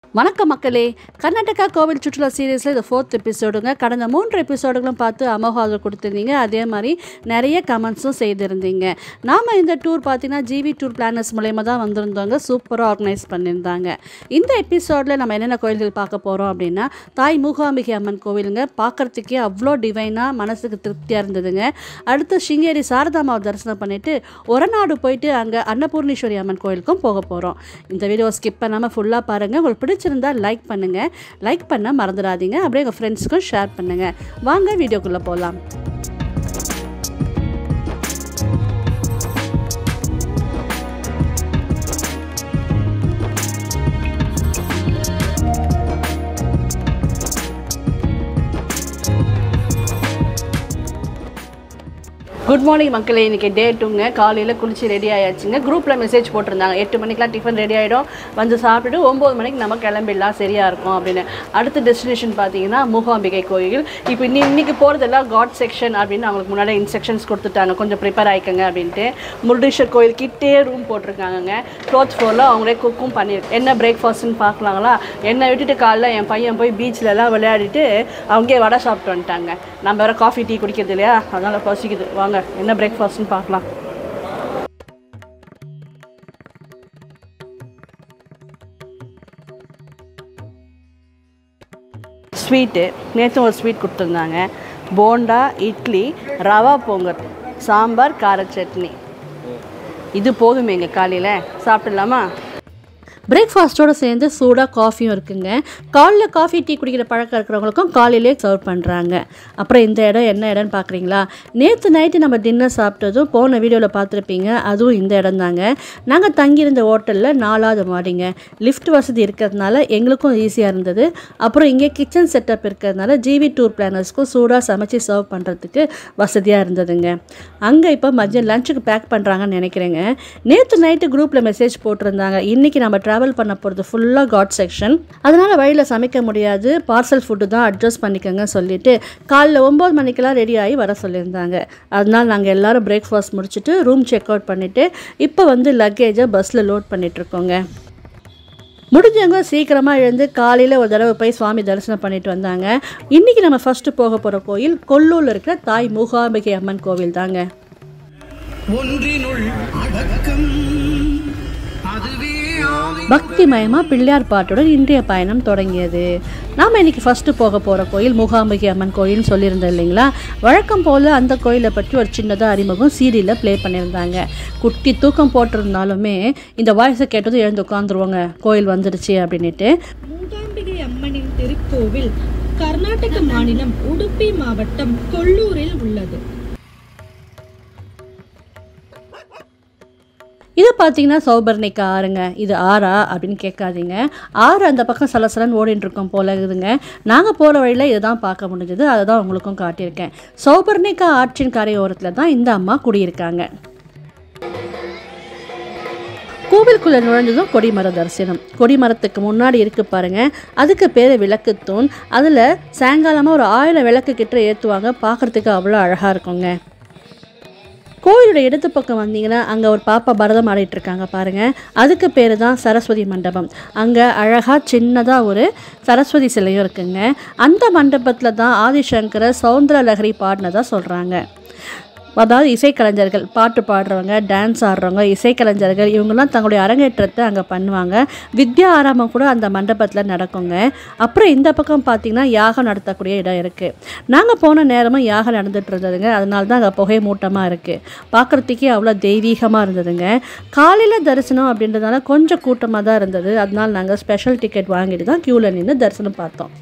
வணக்கம் மக்களே. கர்நாடகா கோவில் சுற்றுலா சீரீஸில் இது 4th எபிசோடுங்க. கடந்த 3 எபிசோடுகளும் பார்த்து அமோகாவில் கொடுத்துருந்தீங்க. அதே மாதிரி நிறைய கமெண்ட்ஸும் செய்திருந்தீங்க. நாம் இந்த டூர் பார்த்தீங்கன்னா ஜிவி டூர் பிளானர்ஸ் மூலயமா தான் வந்திருந்தோங்க. சூப்பராக ஆர்கனைஸ் பண்ணியிருந்தாங்க. இந்த எபிசோடில் நம்ம என்னென்ன கோயில்கள் பார்க்க போகிறோம் அப்படின்னா, தாய் மூகாம்பிகை அம்மன் கோவிலுங்க. பார்க்குறதுக்கே அவ்வளோ டிவைனாக மனசுக்கு திருப்தியாக இருந்ததுங்க. அடுத்து சிங்கேரி சாரதாமாவை தரிசனம் பண்ணிவிட்டு ஒரநாடு போயிட்டு அங்கே அன்னபூர்ணேஸ்வரி அம்மன் கோயிலுக்கும் போக போகிறோம். இந்த வீடியோ ஸ்கிப் பண்ணாமல் ஃபுல்லாக பாருங்கள். உங்களுக்கு பிடிச்சிருந்தா லைக் பண்ணுங்கள். லைக் பண்ண மறந்துடாதீங்க. அப்படியே உங்கள் ஃப்ரெண்ட்ஸ்க்கும் ஷேர் பண்ணுங்கள். வாங்க வீடியோக்குள்ளே போகலாம். குட் மார்னிங் மக்களே. இன்றைக்கி டே 2ங்க. காலையில் குளிச்சு ரெடி ஆயாச்சுங்க. குரூப்பில் மெசேஜ் போட்டிருந்தாங்க 8 மணிக்கெலாம் டிஃபன் ரெடி ஆகிடும், வந்து சாப்பிட்டுட்டு 9 மணிக்கு நம்ம கிளம்பிடலாம், சரியாக இருக்கும் அப்படின்னு. அடுத்த டெஸ்டினேஷன் பார்த்தீங்கன்னா மூகாம்பிகை கோயில். இப்போ இன்றைக்கி போகிறதெல்லாம் காட் செக்ஷன் அப்படின்னு அவங்களுக்கு முன்னாடி இன்ஸ்ட்ரக்ஷன்ஸ் கொடுத்துட்டாங்க. கொஞ்சம் ப்ரிப்பேர் ஆகிக்கங்க அப்படின்ட்டு. முருடேஸ்வர் கோயில்கிட்டே ரூம் போட்டிருக்காங்கங்க. 4th ஃப்ளோரில் அவங்களே குக்கும் பண்ணியிருக்கு. என்ன பிரேக்ஃபாஸ்ட்னு பார்க்கலாங்களா? என்னை விட்டுட்டு காலைல என் பையன் போய் பீச்சிலலாம் விளையாடிட்டு அவங்க வடை சாப்பிட்டு வந்துட்டாங்க. நம்ம வேறு காஃபி டீ குடிக்கிறது இல்லையா, அதனால் பசிக்குது. வாங்க என்ன பிரேக்ஃபாஸ்ட்னு பார்க்கலாம். ஸ்வீட்டு நேற்று ஒரு ஸ்வீட் கொடுத்துருந்தாங்க. போண்டா, இட்லி, ரவா பொங்கல், சாம்பார், கார சட்னி. இது போதுமே எங்கள் காலையில் சாப்பிடலாமா? பிரேக்ஃபாஸ்ட்டோடு சேர்ந்து சூடாக காஃபியும் இருக்குங்க. காலைல காஃபி டீ குடிக்கிற பழக்கம் இருக்கிறவங்களுக்கும் காலையிலே சர்வ் பண்ணுறாங்க. அப்புறம் இந்த இடம் என்ன இடம்னு பார்க்குறீங்களா? நேற்று நைட்டு நம்ம டின்னர் சாப்பிட்டதும் போன வீடியோவில் பார்த்துருப்பீங்க. அதுவும் இந்த இடம் தாங்க. நாங்கள் தங்கியிருந்த ஹோட்டலில் 4வது மாடிங்க. லிஃப்ட் வசதி இருக்கிறதுனால எங்களுக்கும் ஈஸியாக இருந்தது. அப்புறம் இங்கே கிச்சன் செட்டப் இருக்கிறதுனால ஜிவி டூர் பிளானர்ஸ்க்கும் சூடாக சமைச்சு சர்வ் பண்ணுறதுக்கு வசதியாக இருந்ததுங்க. அங்கே இப்போ மதியம் லஞ்சுக்கு பேக் பண்ணுறாங்கன்னு நினைக்கிறேங்க. நேற்று நைட்டு குரூப்பில் மெசேஜ் போட்டிருந்தாங்க, இன்றைக்கி நம்ம ட்ராவல் பண்ண போகிறது ஃபுல்லாக காட் செக்ஷன், அதனால் வழியில் சமைக்க முடியாது, பார்சல் ஃபுட்டு தான் அட்ஜஸ்ட் பண்ணிக்கோங்க சொல்லிவிட்டு காலைல 9 மணிக்கெல்லாம் ரெடி ஆகி வர சொல்லியிருந்தாங்க. அதனால் நாங்கள் எல்லோரும் பிரேக்ஃபாஸ்ட் முடிச்சுட்டு ரூம் செக் அவுட் பண்ணிவிட்டு இப்போ வந்து லக்கேஜை பஸ்ஸில் லோட் பண்ணிகிட்ருக்கோங்க. முடிஞ்சவங்க சீக்கிரமாக எழுந்து காலையில் ஒரு தடவை போய் சுவாமி தரிசனம் பண்ணிட்டு வந்தாங்க. இன்றைக்கி நம்ம ஃபஸ்ட்டு போக போகிற கோயில் கொல்லூரில் இருக்கிற தாய் மூகாம்பிகை அம்மன் கோவில் தாங்க. பக்தி மயமாக பிள்ளையார் பாட்டுடன் இன்றைய பயணம் தொடங்கியது. நாம் இன்றைக்கி ஃபஸ்ட்டு போக போகிற கோயில் மூகாம்பிகை அம்மன் கோயில்னு சொல்லியிருந்தோம் இல்லைங்களா? வழக்கம் போல் அந்த கோயிலை பற்றி ஒரு சின்னதாக அறிமுகம் சீரியலில் ப்ளே பண்ணியிருந்தாங்க. குட்டி தூக்கம் போட்டிருந்தாலுமே இந்த வாய்ஸை கேட்டதும் எழுந்து உட்காந்துருவாங்க, கோயில் வந்துடுச்சு அப்படின்ட்டு. மூகாம்பிகை அம்மனின் திருக்கோவில் கர்நாடக மாநிலம் உடுப்பி மாவட்டம் கொல்லூரில் உள்ளது. இதை பார்த்தீங்கன்னா சௌபர்ணிகா ஆறுங்க. இது ஆறா அப்படின்னு கேட்காதீங்க. ஆறு அந்த பக்கம் சலசலன்னு ஓடிட்டு இருக்கோம் போல இருக்குதுங்க. நாங்கள் போகிற வழியில் இதை தான் பார்க்க முடிஞ்சது. அதை தான் உங்களுக்கும் காட்டியிருக்கேன். சௌபர்ணிகா ஆற்றின் கரையோரத்தில் தான் இந்த அம்மா குடியிருக்காங்க. கோவிலுக்குள்ளே நுழைஞ்சதும் கொடிமர தரிசனம். கொடிமரத்துக்கு முன்னாடி இருக்குது பாருங்கள், அதுக்கு பேர் விளக்குத்தூண். அதில் சாயங்காலமாக ஒரு 1000 விளக்கு கிட்ட ஏற்றுவாங்க. பார்க்குறதுக்கு அவ்வளோ அழகாக இருக்குங்க. கோயிலோட இடது பக்கம் வந்தீங்கன்னா அங்கே ஒரு பாப்பா பரதம் ஆடிட்டு இருக்காங்க பாருங்கள். அதுக்கு பேர் தான் சரஸ்வதி மண்டபம். அங்கே அழகாக சின்னதாக ஒரு சரஸ்வதி சிலையும் இருக்குங்க. அந்த மண்டபத்தில் தான் ஆதிசங்கர சௌந்தர லஹரி பாடினதாக சொல்கிறாங்க. அதாவது இசைக்கலைஞர்கள், பாட்டு பாடுறவங்க, டான்ஸ் ஆடுறவங்க, இசைக்கலைஞர்கள் இவங்கெல்லாம் தங்களுடைய அரங்கேற்றத்தை அங்கே பண்ணுவாங்க. வித்யா ஆரம்பம் கூட அந்த மண்டபத்தில் நடக்குங்க. அப்புறம் இந்த பக்கம் பார்த்திங்கன்னா யாகம் நடத்தக்கூடிய இடம் இருக்குது. நாங்கள் போன நேரமும் யாகம் நடந்துகிட்டு இருந்ததுங்க. அதனால தான் அங்கே புகை மூட்டமாக இருக்குது. பார்க்குறதுக்கே அவ்வளோ தெய்வீகமாக இருந்ததுங்க. காலையில் தரிசனம் அப்படின்றதுனால கொஞ்சம் கூட்டமாக தான் இருந்தது. அதனால நாங்கள் ஸ்பெஷல் டிக்கெட் வாங்கிட்டு தான் க்யூவில் நின்று தரிசனம் பார்த்தோம்.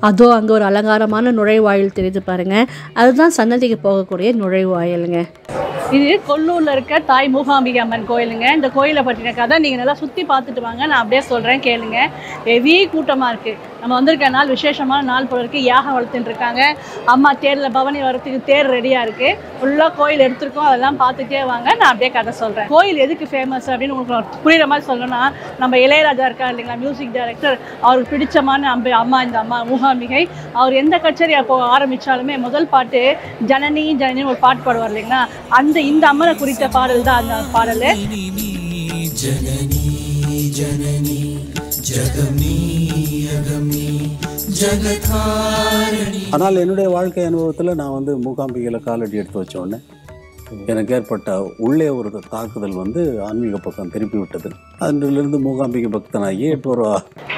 அதோ அங்கே ஒரு அலங்காரமான நுழைவாயில் தெரியுது பாருங்கள், அதுதான் சன்னதிக்கு போகக்கூடிய நுழைவாயிலுங்க. இது கொல்லூரில் இருக்க தாய் மூகாம்பிகை அம்மன் கோயிலுங்க. இந்த கோயிலை பற்றின கதை நீங்கள் நல்லா சுற்றி பார்த்துட்டு வாங்க, நான் அப்படியே சொல்கிறேன் கேளுங்க. ஹெவி கூட்டமாக இருக்குது. நம்ம வந்திருக்க நாள் விசேஷமான நாள் போல இருக்குது. யாகம் வளர்த்துட்டு இருக்காங்க. அம்மா தேரில் பவனி வரத்துக்கு தேர் ரெடியாக இருக்குது. ஃபுல்லாக கோயில் எடுத்துருக்கோம். அதெல்லாம் பார்த்துட்டே வாங்க, நான் அப்படியே கதை சொல்கிறேன். கோயில் எதுக்கு ஃபேமஸ் அப்படின்னு உங்களுக்கு புரிகிற மாதிரி சொல்லணும்னா, நம்ம இளையராஜா இருக்கார் இல்லைங்களா, மியூசிக் டைரக்டர், அவருக்கு பிடிச்சமான அம்மா இந்த அம்மா மூகாம்பிகை. அவர் எந்த கச்சேரி அப்போ ஆரம்பித்தாலுமே முதல் பாட்டு ஜனனி ஜனனின்னு ஒரு பாட்டு பாடுவார் இல்லைங்களா, இந்த அம்மனை குறித்த பாடல் தான் அந்த பாடல். जननी जननी जगमी अगमी जगतारिणी. ஆனால் என்னுடைய வாழ்க்கை அனுபவத்தில் நான் வந்து மூகாம்பிகையில் காலடி எடுத்து வச்ச உடனே எனக்கு ஏற்பட்ட உள்ளே ஒரு தாக்குதல் வந்து ஆன்மீக பக்கம் திருப்பி விட்டது. அதிலிருந்து மூகாம்பிகை பக்தனாகி இப்போ ஒரு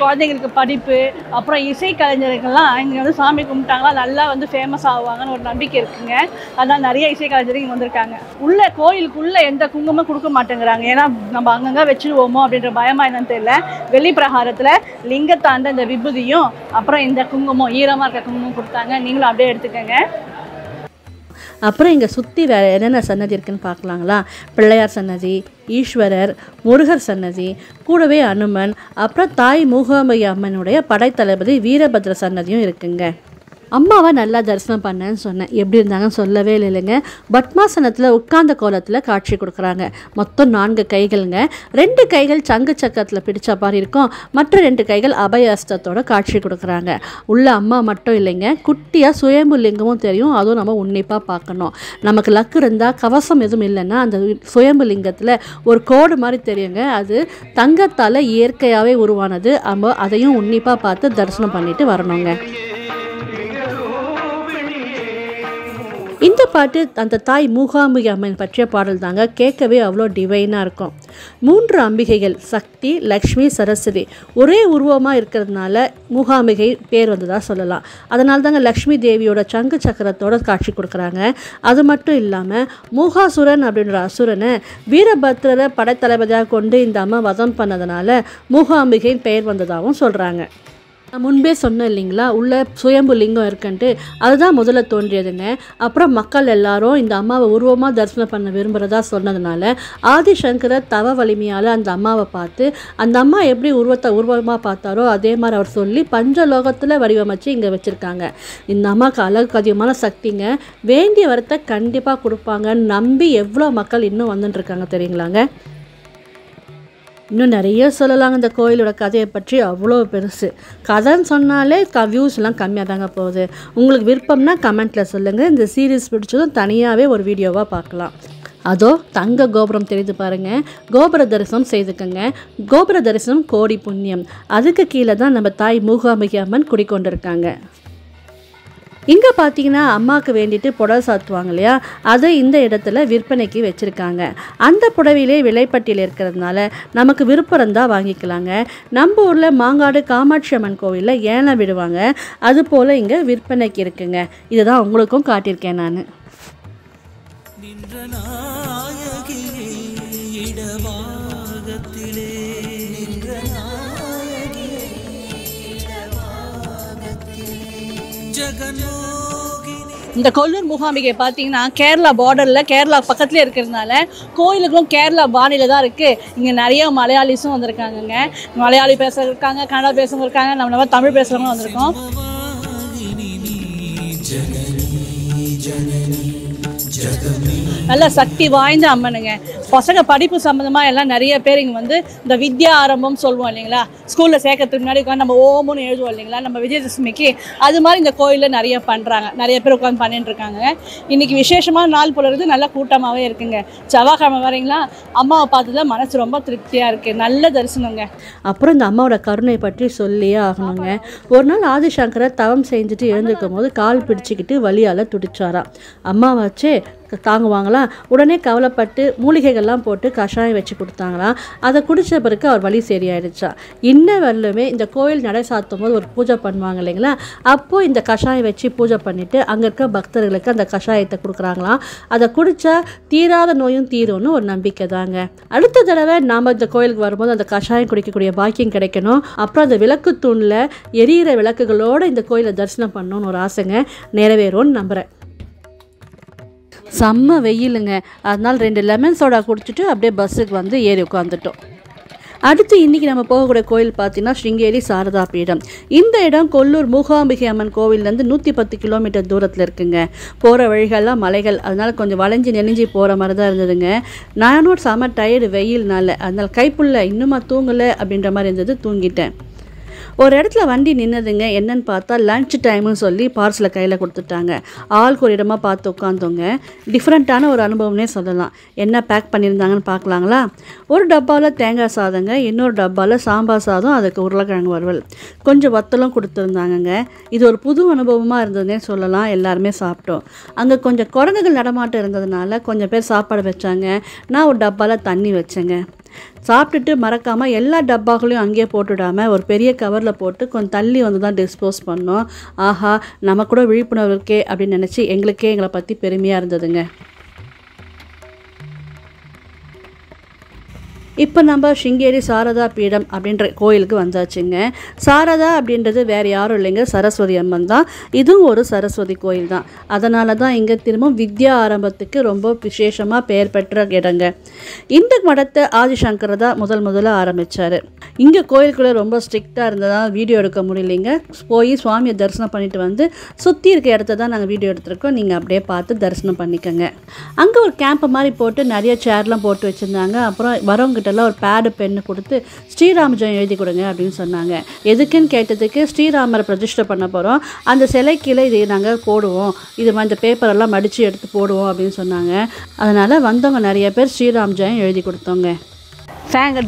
குழந்தைங்களுக்கு படிப்பு, அப்புறம் இசை கலைஞர்கள்லாம் இங்கே வந்து சாமி கும்பிட்டாங்களா நல்லா வந்து ஃபேமஸ் ஆகுவாங்கன்னு ஒரு நம்பிக்கை இருக்குங்க. அதனால் நிறைய இசை கலைஞர்கள் இங்கே வந்திருக்காங்க. உள்ள கோயிலுக்குள்ளே எந்த குங்குமம் கொடுக்க மாட்டேங்கிறாங்க. ஏன்னா நம்ம அங்கங்கே வச்சுருவோமோ அப்படின்ற பயமா என்னன்னு தெரியல. வெளி பிரகாரத்தில் லிங்கத்தாண்ட இந்த விபூதியும் அப்புறம் இந்த குங்குமம் ஈரமாக இருக்க குங்குமம் கொடுத்தாங்க. நீங்களும் அப்படியே எடுத்துக்கோங்க. அப்புறம் இங்கே சுற்றி வேறு என்னென்ன சன்னதி இருக்குதுன்னு பார்க்கலாங்களா. பிள்ளையார் சன்னதி, ஈஸ்வரர், முருகர் சன்னதி, கூடவே அனுமன், அப்புறம் தாய் மூகாம்பிகை அம்மனுடைய படைத்தளபதி வீரபத்ர சன்னதியும் இருக்குங்க. அம்மாவை நல்லா தரிசனம் பண்ணேன்னு சொன்னேன். எப்படி இருந்தாங்கன்னு சொல்லவே இல்லைங்க. பத்மாசனத்தில் உட்கார்ந்த கோலத்தில் காட்சி கொடுக்குறாங்க. மொத்தம் 4 கைகள்ங்க. 2 கைகள் சங்கு சக்கரத்தில் பிடிச்ச மாதிரி இருக்கும். மற்ற 2 கைகள் அபயஸ்தத்தோட காட்சி கொடுக்குறாங்க. உள்ள அம்மா மட்டும் இல்லைங்க, குட்டியாக சுயம்பு லிங்கமும் தெரியும். அதுவும் நம்ம உன்னிப்பாக பார்க்கணும். நமக்கு லக்கு இருந்தால் கவசம் எதுவும் இல்லைன்னா அந்த சுயம்பு லிங்கத்தில் ஒரு கோடு மாதிரி தெரியுங்க. அது தங்கத்தால் இயற்கையாகவே உருவானது. நம்ம அதையும் உன்னிப்பாக பார்த்து தரிசனம் பண்ணிட்டு வரணுங்க. இந்த பாட்டு அந்த தாய் மூகாம்பிகை அம்மன் பற்றிய பாடல் தாங்க. கேட்கவே அவ்வளோ டிவைனாக இருக்கும். 3 அம்பிகைகள் சக்தி, லக்ஷ்மி, சரஸ்வதி ஒரே உருவமாக இருக்கிறதுனால மூகாம்பிகை பேர் வந்ததாக சொல்லலாம். அதனால தாங்க லக்ஷ்மி தேவியோட சங்கு சக்கரத்தோட காட்சி கொடுக்குறாங்க. அது மட்டும் இல்லாமல் மூகாசுரன் அப்படின்ற அசுரனை வீரபத்ரரை படைத்தளபதியாக கொண்டு இந்த அம்மா வதம் பண்ணதுனால மூகாம்பிகை பெயர் வந்ததாகவும் சொல்கிறாங்க. நான் முன்பே சொன்னேன் இல்லைங்களா, உள்ள சுயம்பு லிங்கம் இருக்குன்ட்டு. அதுதான் முதல்ல தோன்றியதுங்க. அப்புறம் மக்கள் எல்லாரும் இந்த அம்மாவை உருவமாக தரிசனம் பண்ண விரும்புகிறதா சொன்னதுனால ஆதிசங்கரர் தவ வலிமையால் அந்த அம்மாவை பார்த்து அந்த அம்மா எப்படி உருவமாக பார்த்தாரோ அதே மாதிரி அவர் சொல்லி பஞ்சலோகத்தில் வடிவமைச்சு இங்கே வச்சுருக்காங்க. இந்த அம்மாவுக்கு அழகுக்கு அதிகமான சக்திங்க. வேண்டிய வரத்தை கண்டிப்பாக கொடுப்பாங்கன்னு நம்பி எவ்வளோ மக்கள் இன்னும் வந்துட்டுருக்காங்க தெரியுங்களாங்க. இன்னும் நிறைய சொல்லலாங்க இந்த கோயிலோட கதையை பற்றி. அவ்வளோ பெருசு கதைன்னு சொன்னாலே வியூஸ்லாம் கம்மியாக தாங்க போகுது. உங்களுக்கு விருப்பம்னா கமெண்ட்டில் சொல்லுங்கள். இந்த சீரீஸ் பிடிச்சதும் தனியாகவே ஒரு வீடியோவாக பார்க்கலாம். அதோ தங்க கோபுரம் தெரியுது பாருங்கள். கோபுர தரிசனம் செய்துக்கங்க. கோபுர தரிசனம் கோடி புண்ணியம். அதுக்கு கீழே தான் நம்ம தாய் மூகாம்பிகை அம்மன் குடிக்கொண்டிருக்காங்க. இங்கே பார்த்தீங்கன்னா அம்மாவுக்கு வேண்டிட்டு புடவை சாத்துவாங்க இல்லையா, அதை இந்த இடத்துல விற்பனைக்கு வச்சுருக்காங்க. அந்த புடவையிலே விலைப்பட்டியல் இருக்கிறதுனால நமக்கு விருப்பம் இருந்தால் வாங்கிக்கலாங்க. நம்ம ஊரில் மாங்காடு காமாட்சி அம்மன் கோவிலில் ஏலம் விடுவாங்க. அது போல் இங்கே விற்பனைக்கு இருக்குங்க. இதை தான் உங்களுக்கும் காட்டியிருக்கேன் நான். இந்த கொல்லூர் மூகாம்பிகை பார்த்தீங்கன்னா கேரளா பார்டரில் கேரளா பக்கத்துலேயே இருக்கிறதுனால கோயிலுக்கும் கேரளா பாணியில் தான் இருக்குது. இங்கே நிறைய மலையாளிஸும் வந்திருக்காங்கங்க. மலையாளி பேசுகிறவங்க இருக்காங்க, கன்னடா பேசுகிறவங்க இருக்காங்க, நம்ம தமிழ் பேசுகிறவங்க வந்திருக்கோம். நல்ல சக்தி வாய்ந்த அம்மனுங்க. பசங்க படிப்பு சம்மந்தமாக எல்லாம் நிறைய பேர் இங்கே வந்து இந்த வித்யா ஆரம்பம் சொல்லுவோம் இல்லைங்களா, ஸ்கூலில் சேர்க்கறதுக்கு முன்னாடி உட்காந்து நம்ம ஓமுன்னு எழுதுவோம் இல்லைங்களா நம்ம விஜயதசமிக்கு, அது மாதிரி இந்த கோயிலில் நிறைய பண்ணுறாங்க. நிறைய பேர் உட்காந்து பண்ணிட்டு இருக்காங்க. இன்றைக்கி விசேஷமான நாள் போல இருக்குது. நல்ல கூட்டமாகவே இருக்குங்க. செவ்வாய்க்கிழமை வரீங்களா, அம்மாவை பார்த்ததுல மனசு ரொம்ப திருப்தியாக இருக்குது. நல்ல தரிசனங்க. அப்புறம் இந்த அம்மாவோட கருணை பற்றி சொல்லியே ஆகணுங்க. ஒரு நாள் ஆதிசங்கரர் தவம் செஞ்சுட்டு எழுந்திருக்கும் போது கால் பிடிச்சிக்கிட்டு வலியால் துடிச்சாராம். அம்மா வச்சு தாங்குவாங்களாம். உடனே கவலைப்பட்டு மூலிகைகள்லாம் போட்டு கஷாயம் வச்சு கொடுத்தாங்களாம். அதை குடித்த பிறகு அவர் வலி சரியாயிடுச்சா. இன்ன வரலுமே இந்த கோயில் நடை சாத்தும் போது ஒரு பூஜை பண்ணுவாங்க இல்லைங்களா, அப்போது இந்த கஷாயம் வச்சு பூஜை பண்ணிவிட்டு அங்கே இருக்க பக்தர்களுக்கு அந்த கஷாயத்தை கொடுக்குறாங்களாம். அதை குடித்தா தீராத நோயும் தீரும்னு ஒரு நம்பிக்கை தாங்க. அடுத்த தடவை நாம் இந்த கோயிலுக்கு வரும்போது அந்த கஷாயம் குடிக்கக்கூடிய பாக்கியம் கிடைக்கணும். அப்புறம் அந்த விளக்கு தூணில் எரியிற விளக்குகளோடு இந்த கோயிலை தரிசனம் பண்ணணும்னு ஒரு ஆசைங்க. நிறைவேறும்னு நம்புகிறேன். செம்ம வெயிலுங்க. அதனால் 2 லெமன் சோடா குடிச்சிட்டு அப்படியே பஸ்ஸுக்கு வந்து ஏறி உட்காந்துட்டோம். அடுத்து இன்றைக்கி நம்ம போகக்கூடிய கோயில் பார்த்தீங்கன்னா ஸ்ருங்கேரி சாரதா பீடம். இந்த இடம் கொல்லூர் மூகாம்பிகை அம்மன் கோவிலேருந்து 110 கிலோமீட்டர் தூரத்தில் இருக்குங்க. போகிற வழிகள்லாம் மலைகள், அதனால் கொஞ்சம் வளைஞ்சி நெளிஞ்சி போகிற மாதிரி தான் இருந்ததுங்க. நானும் செம டயர்டு வெயில்னால, அதனால் கைப்புள்ள இன்னுமா தூங்கலை அப்படின்ற மாதிரி இருந்தது, தூங்கிட்டேன். ஒரு இடத்துல வண்டி நின்னதுங்க. என்னன்னு பார்த்தா லஞ்ச் டைம்னு சொல்லி பார்சலை கையில் கொடுத்துட்டாங்க. ஆளுக்கு ஒரு இடமா பார்த்து உட்காந்தோங்க. டிஃப்ரெண்ட்டான ஒரு அனுபவம்னே சொல்லலாம். என்ன பேக் பண்ணியிருந்தாங்கன்னு பார்க்கலாங்களா? ஒரு டப்பாவில் தேங்காய் சாதங்க, இன்னொரு டப்பாவில் சாம்பார் சாதம், அதுக்கு உருளைக்கிழங்கு வறுவல், கொஞ்சம் வத்தலும் கொடுத்துருந்தாங்கங்க. இது ஒரு புது அனுபவமாக இருந்ததுன்னே சொல்லலாம். எல்லாருமே சாப்பிட்டோம். அங்கே கொஞ்சம் குரங்குகள் நடமாட்டம் இருந்ததுனால கொஞ்சம் பேர் சாப்பாடு வச்சாங்க. நான் ஒரு டப்பாவில் தண்ணி வச்சேங்க. சாப்பிட்டுட்டு மறக்காமல் எல்லா டப்பாக்களையும் அங்கேயே போட்டுவிடாமல் ஒரு பெரிய கவரில் போட்டு கொஞ்சம் தள்ளி வந்து தான் டிஸ்போஸ் பண்ணோம். ஆஹா, நம்ம கூட விழிப்புணர்வு இருக்கே அப்படின்னு நினச்சி எங்களை பற்றி பெருமையாக இருந்ததுங்க. இப்போ நம்ம சிங்கேரி சாரதா பீடம் அப்படின்ற கோயிலுக்கு வந்தாச்சுங்க. சாரதா அப்படின்றது வேறு யாரும் இல்லைங்க, சரஸ்வதி அம்மன் தான். இதுவும் ஒரு சரஸ்வதி கோயில் தான். அதனால தான் இங்கே திரும்பவும் வித்யா ஆரம்பத்துக்கு ரொம்ப விசேஷமாக பெயர் பெற்ற இடங்க. இந்த மடத்தை ஆதிசங்கர் தான் முதல்ல ஆரம்பித்தார். இங்கே கோயிலுக்குள்ளே ரொம்ப ஸ்ட்ரிக்டாக இருந்ததால் வீடியோ எடுக்க முடியலைங்க. போய் சுவாமியை தரிசனம் பண்ணிட்டு வந்து சுற்றி இருக்க இடத்த தான் நாங்கள் வீடியோ எடுத்துருக்கோம். நீங்கள் அப்படியே பார்த்து தரிசனம் பண்ணிக்கோங்க. அங்கே ஒரு கேம்ப் மாதிரி போட்டு நிறைய சேர்லாம் போட்டு வச்சுருந்தாங்க. அப்புறம் வரவங்கிட்டலாம் ஒரு பேடு பென்னு கொடுத்து ஸ்ரீராம ஜெயம் எழுதி கொடுங்க அப்படின்னு சொன்னாங்க. எதுக்குன்னு கேட்டதுக்கு ஸ்ரீராமரை பிரதிஷ்டை பண்ண போகிறோம், அந்த சிலை கீழே இதை நாங்கள் போடுவோம், இது இந்த பேப்பரெல்லாம் மடித்து எடுத்து போடுவோம் அப்படின்னு சொன்னாங்க. அதனால் வந்தவங்க நிறைய பேர் ஸ்ரீராம் ஜெயம் எழுதி கொடுத்தோங்க.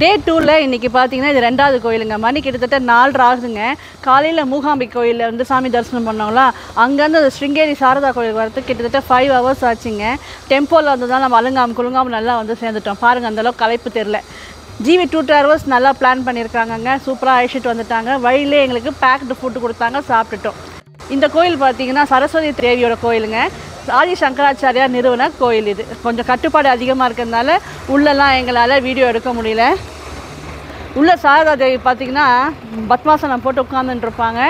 டே 2ல் இன்றைக்கி பார்த்தீங்கன்னா இது 2வது கோயிலுங்க. மணி கிட்டத்தட்ட 4:30 ஆகுதுங்க. காலையில் மூகாம்பி கோயிலில் வந்து சாமி தரிசனம் பண்ணோங்களா, அங்கேருந்து அந்த ஸ்ருங்கேரி சாரதா கோயிலுக்கு வரதுக்கு கிட்டத்தட்ட 5 hours ஆச்சுங்க. டெம்போவில் வந்ததால் நம்ம அலுங்காமல் குலுங்காமல் நல்லா வந்து சேர்ந்துட்டோம். பாருங்கள், அந்தளவுக்கு களைப்பு தெரில. ஜிவி 2 travels நல்லா பிளான் பண்ணியிருக்காங்கங்க. சூப்பராக அழைச்சிட்டு வந்துட்டாங்க. வழியிலே எங்களுக்கு பேக்டு ஃபுட்டு கொடுத்தாங்க, சாப்பிட்டுட்டோம். இந்த கோயில் பார்த்தீங்கன்னா சரஸ்வதி தேவியோட கோயிலுங்க. ஆதி சங்கராச்சாரியா நிறுவன கோயில். இது கொஞ்சம் கட்டுப்பாடு அதிகமாக இருக்கிறதுனால உள்ளெல்லாம் எங்களால் வீடியோ எடுக்க முடியல. உள்ள சாரதா தேவி பார்த்திங்கன்னா பத்மாசனம் போட்டு உட்காந்துருப்பாங்க.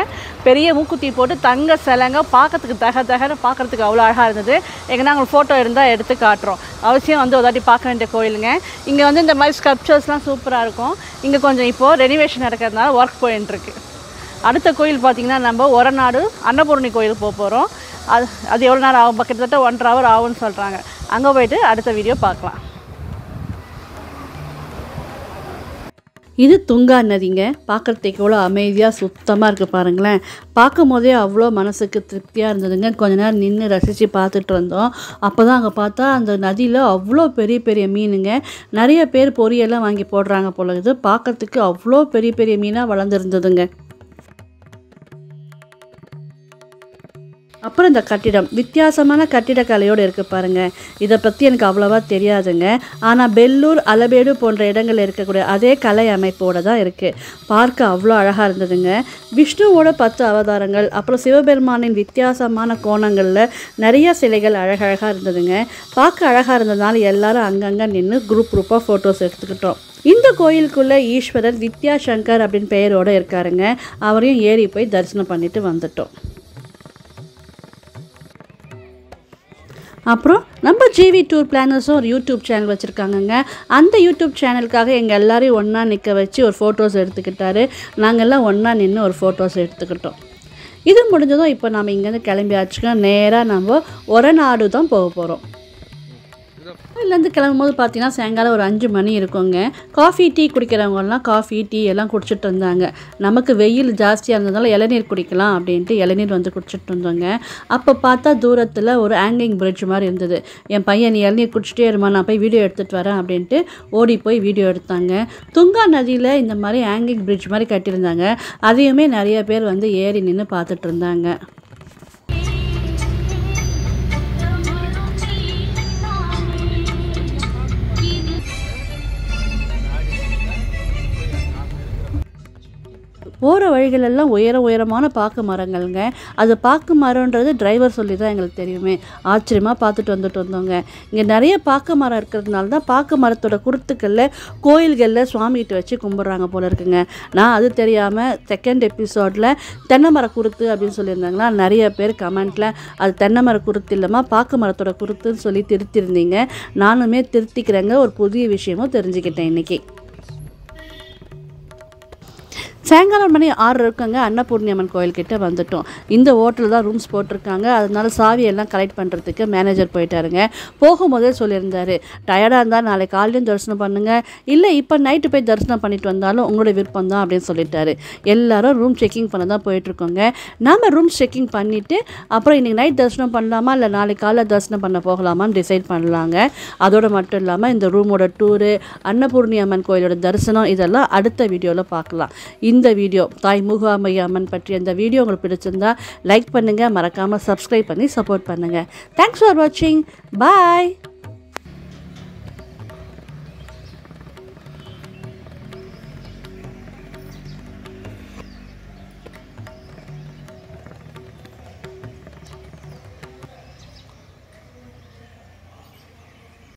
பெரிய மூக்குத்தி போட்டு தங்க சிலைங்க, பார்க்கறதுக்கு தகன்னு பார்க்குறதுக்கு அவ்வளோ அழகாக இருந்தது. எங்கன்னா உங்களுக்கு ஃபோட்டோ இருந்தால் எடுத்து காட்டுறோம். அவசியம் வந்து ஒரு தாட்டி பார்க்க வேண்டிய கோயிலுங்க. இங்கே வந்து இந்த மாதிரி ஸ்கல்ப்சர்ஸ்லாம் சூப்பராக இருக்கும். இங்கே கொஞ்சம் இப்போது ரெனிவேஷன் நடக்கிறதுனால ஒர்க் போயின்ட்டுருக்கு. அடுத்த கோயில் பார்த்திங்கன்னா நம்ம ஒரநாடு அன்னபூர்ணி கோயிலுக்கு போக போகிறோம். அது எவ்வளோ நேரம் ஆகும், கிட்டத்தட்ட 1 hour ஆகும்னு சொல்கிறாங்க. அங்கே போய்ட்டு அடுத்த வீடியோ பார்க்கலாம். இது துங்கா நதிங்க. பார்க்குறதுக்கு எவ்வளோ அமைதியாக சுத்தமாக இருக்குது பாருங்களேன். பார்க்கும் போதே அவ்வளோ மனசுக்கு திருப்தியாக இருந்ததுங்க. கொஞ்ச நேரம் நின்று ரசித்து பார்த்துட்டு வந்தோம். அப்போ தான் அங்கே பார்த்தா அந்த நதியில் அவ்வளோ பெரிய பெரிய மீனுங்க. நிறைய பேர் பொரியெல்லாம் வாங்கி போடுறாங்க போல இது. பார்க்குறதுக்கு அவ்வளோ பெரிய பெரிய மீனாக வளர்ந்துருந்ததுங்க. அப்புறம் இந்த கட்டிடம் வித்தியாசமான கட்டிடக்கலையோடு இருக்குது பாருங்கள். இதை பற்றி எனக்கு அவ்வளோவா தெரியாதுங்க. ஆனால் பெல்லூர், அலபேடு போன்ற இடங்களில் இருக்கக்கூடிய அதே கலை அமைப்போடு தான் இருக்குது. பார்க்க அவ்வளோ அழகாக இருந்ததுங்க. விஷ்ணுவோட 10 அவதாரங்கள், அப்புறம் சிவபெருமானின் வித்தியாசமான கோணங்களில் நிறைய சிலைகள் அழகழகாக இருந்ததுங்க. பார்க்க அழகாக இருந்ததுனால எல்லாரும் அங்கங்கே நின்று குரூப்பாக ஃபோட்டோஸ் எடுத்துக்கிட்டோம். இந்த கோயிலுக்குள்ளே ஈஸ்வரர் வித்யாசங்கர் அப்படின்னு பெயரோடு இருக்காருங்க. அவரையும் ஏறி போய் தரிசனம் பண்ணிட்டு வந்துட்டோம். அப்புறம் நம்ம ஜிவி டூர் பிளானர்ஸும் ஒரு யூடியூப் சேனல் வச்சுருக்காங்கங்க. அந்த யூடியூப் சேனலுக்காக எங்கள் எல்லாரையும் ஒன்றா நிற்க வச்சு ஒரு ஃபோட்டோஸ் எடுத்துக்கிட்டாரு. நாங்கள்லாம் ஒன்றா நின்று ஒரு ஃபோட்டோஸ் எடுத்துக்கிட்டோம். இது முடிஞ்சதும் இப்போ நம்ம இங்கேருந்து கிளம்பியாச்சுங்க. நேராக நம்ம ஒரநாடு தான் போக போகிறோம். இதுலேருந்து கிளம்பும்போது பார்த்தீங்கன்னா சாயங்காலம் ஒரு 5 மணி இருக்குங்க. காஃபி டீ குடிக்கிறவங்கலாம் காஃபி டீ எல்லாம் குடிச்சிட்டு இருந்தாங்க. நமக்கு வெயில் ஜாஸ்தியாக இருந்ததுனால இளநீர் குடிக்கலாம் அப்படின்ட்டு இளநீர் வந்து குடிச்சிட்டு இருந்தோங்க. அப்போ பார்த்தா தூரத்தில் ஒரு ஹேங்கிங் பிரிட்ஜ் மாதிரி இருந்தது. என் பையன், நீ இளநீர் குடிச்சிட்டே இருமா, நான் போய் வீடியோ எடுத்துகிட்டு வரேன் அப்படின்ட்டு ஓடி போய் வீடியோ எடுத்தாங்க. துங்கா நதியில் இந்த மாதிரி ஹேங்கிங் பிரிட்ஜ் மாதிரி கட்டியிருந்தாங்க. அதையுமே நிறைய பேர் வந்து ஏறி நின்று பார்த்துட்டு இருந்தாங்க. போகிற வழிகளெல்லாம் உயரமான பாக்கு மரங்கள்ங்க. அது பாக்கு மரம்ன்றது டிரைவர் சொல்லி தான் எங்களுக்கு தெரியுமே. ஆச்சரியமாக பார்த்துட்டு வந்துட்டு வந்தோங்க. இங்கே நிறைய பாக்கு மரம் இருக்கிறதுனால தான் பாக்கு மரத்தோட குருத்துக்களில் கோயில்களில் சுவாமிகிட்ட வச்சு கும்பிட்றாங்க போல இருக்குங்க. நான் அது தெரியாமல் செகண்ட் எபிசோடில் தென்னை மர குருத்து அப்படின்னு சொல்லியிருந்தாங்களா, நிறைய பேர் கமெண்ட்டில் அது தென்னை மர குருத்து இல்லாமல் பாக்கு மரத்தோட குருத்துன்னு சொல்லி திருத்திருந்தீங்க. நானுமே திருத்திக்கிறேங்க. ஒரு புதிய விஷயமும் தெரிஞ்சுக்கிட்டேன் இன்றைக்கி. சாயங்காலம் மணி 6 இருக்குங்க. அன்னபூர்ணி அம்மன் கோயில்கிட்ட வந்துட்டோம். இந்த ஹோட்டலில் தான் ரூம்ஸ் போட்டிருக்காங்க. அதனால சாவியெல்லாம் கலெக்ட் பண்ணுறதுக்கு மேனேஜர் போயிட்டாருங்க. போகும்போதே சொல்லியிருந்தாரு, டயர்டாக இருந்தால் நாளை காலையிலும் தரிசனம் பண்ணுங்கள், இல்லை இப்போ நைட்டு போய் தரிசனம் பண்ணிட்டு வந்தாலும் உங்களோட விருப்பம் தான் அப்படின்னு சொல்லிட்டாரு. எல்லாரும் ரூம் செக்கிங் பண்ண தான் போயிட்டுருக்கோங்க. நாம் ரூம் செக்கிங் பண்ணிவிட்டு அப்புறம் இன்றைக்கி நைட் தரிசனம் பண்ணலாமா இல்லை நாளை காலையில் தரிசனம் பண்ண போகலாமான்னு டிசைட் பண்ணலாங்க. அதோடு மட்டும் இல்லாமல் இந்த ரூமோட டூரு, அன்னபூர்ணி அம்மன் கோயிலோட தரிசனம் இதெல்லாம் அடுத்த வீடியோவில் பார்க்கலாம். இந்த வீடியோ தாய் மூகாம்பை அம்மன் பற்றி அந்த வீடியோ உங்களுக்கு பிடிச்சிருந்தா லைக் பண்ணுங்கள், மறக்காமல் சப்ஸ்கிரைப் பண்ணி சப்போர்ட் பண்ணுங்கள். தேங்க்ஸ் ஃபார் வாட்சிங். பாய்.